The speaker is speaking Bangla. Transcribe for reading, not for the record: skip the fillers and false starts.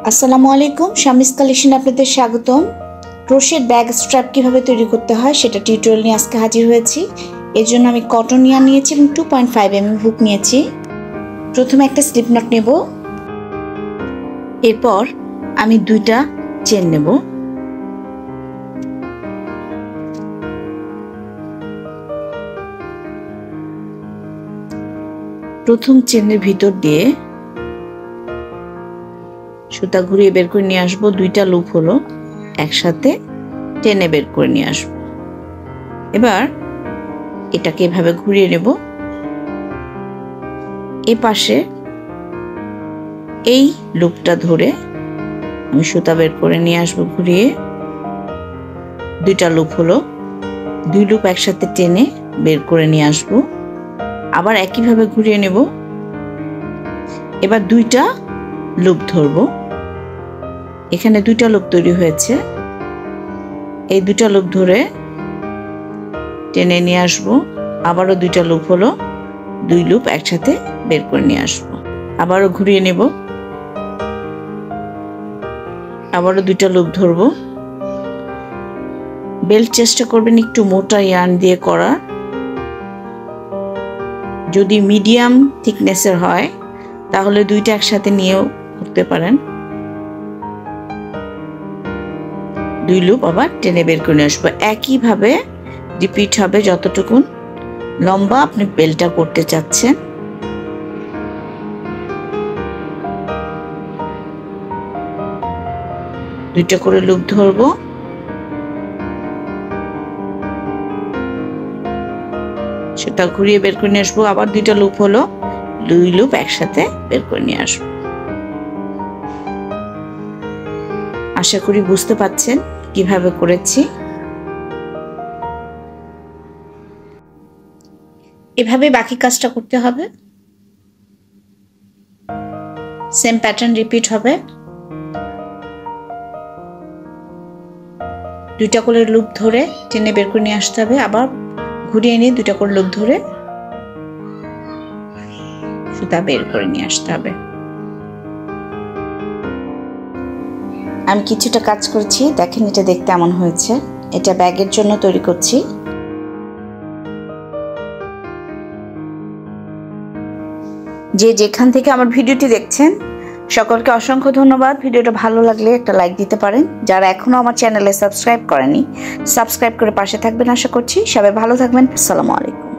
আসসালামু আলাইকুম, শামিস কালেকশন আপনাদের স্বাগতম। ক্রোশেট ব্যাগ স্ট্র্যাপ কিভাবে তৈরি করতে হয় সেটা টিউটোরিয়াল নিয়ে আজকে হাজির হয়েছি। এর জন্য আমি কটন ইয়ার্ন নিয়েছি এবং 2.5 mm হুক নিয়েছি। প্রথমে একটা স্লিপ নট নেব, এরপর আমি দুইটা চেন নেব। প্রথম চেনের ভিতর দিয়ে সুতা ঘুরিয়ে বের করে নিয়ে আসবো। দুইটা লুপ হলো, একসাথে টেনে বের করে নিয়ে আসবো। এবার এটাকে এভাবে ঘুরিয়ে নেব। এ পাশে এই লুপটা ধরে আমি সুতা বের করে নিয়ে আসবো ঘুরিয়ে। দুইটা লুপ হলো, দুই লুপ একসাথে টেনে বের করে নিয়ে আসবো। আবার একইভাবে ঘুরিয়ে নেব। এবার দুইটা লুপ ধরবো। এখানে দুইটা লুপ তৈরি হয়েছে, এই দুইটা লুপ ধরে টেনে নিয়ে আসবো। আবারও দুইটা লুপ হলো, দুই লুপ একসাথে বের করে নিয়ে আসবো। আবারও ঘুরিয়ে নেব, আবারও দুইটা লুপ ধরবো। বেল্ট চেষ্টা করবেন একটু মোটা ইয়ার্ন দিয়ে করা। যদি মিডিয়াম থিকনেসের হয় তাহলে দুইটা একসাথে নিয়েও করতে পারেন। দুই লুপ আবার টেনে বের করে নিয়ে আসবো। একইভাবে রিপিট হবে যতটুকুন লম্বা আপনি বেল্টটা করতে চাচ্ছেন। দুইটা করে লুপ ধরবো, সেটা ঘুরিয়ে বের করে নিয়ে আসবো। আবার দুইটা লুপ হলো, দুই লুপ একসাথে বের করে নিয়ে আসবো। আশা করি বুঝতে পারছেন কিভাবে করেছি। এভাবে বাকি কাজটা করতে হবে, সেম প্যাটার্ন রিপিট হবে। দুইটা করে লুপ ধরে টেনে বের করে নিয়ে আসতে হবে। আবার ঘুরিয়ে নিয়ে দুইটা করে লুপ ধরে সুতা বের করে নিয়ে আসতে হবে। আমি কিছুটা কাজ করছি, দেখেন এটা দেখতে এমন হয়েছে। এটা ব্যাগের জন্য তৈরি করছি। যে যেখান থেকে আমার ভিডিওটি দেখছেন সকলকে অসংখ্য ধন্যবাদ। ভিডিওটা ভালো লাগলে একটা লাইক দিতে পারেন। যারা এখনো আমার চ্যানেলে সাবস্ক্রাইব করেনি, সাবস্ক্রাইব করে পাশে থাকবেন। আশা করছি সবাই ভালো থাকবেন। আসসালামু আলাইকুম।